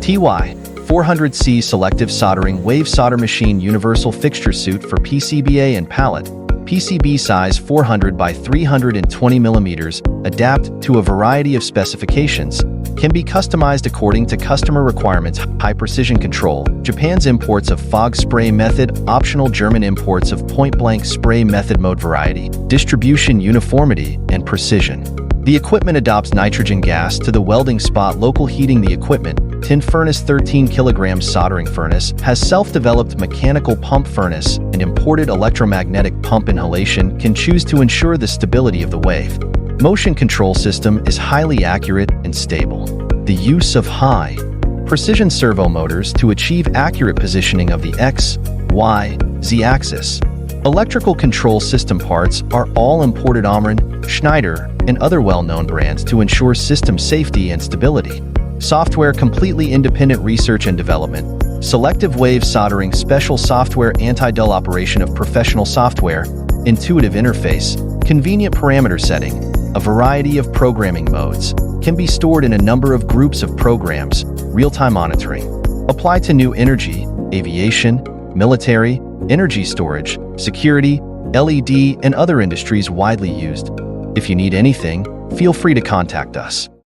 TY-400C Selective Soldering Wave Solder Machine Universal Fixture Suit for PCBA and Pallet. PCB size 400 by 320 mm, adapt to a variety of specifications, can be customized according to customer requirements. High precision control. Japan's imports of fog spray method, optional German imports of point-blank spray method. Mode variety, distribution uniformity, and precision. The equipment adopts nitrogen gas to the welding spot. Local heating. The equipment, tin furnace 13 kg soldering furnace, has self-developed mechanical pump furnace and imported electromagnetic pump inhalation, can choose to ensure the stability of the wave. Motion control system is highly accurate and stable. The use of high precision servo motors to achieve accurate positioning of the X, Y, Z axis. Electrical control system parts are all imported. Omron, Schneider, and other well-known brands to ensure system safety and stability. Software completely independent research and development. Selective wave soldering special software. Anti-dull operation of professional software. Intuitive interface. Convenient parameter setting. A variety of programming modes. Can be stored in a number of groups of programs. Real-time monitoring. Apply to new energy, aviation, military, energy storage, security, LED, and other industries widely used. If you need anything, feel free to contact us.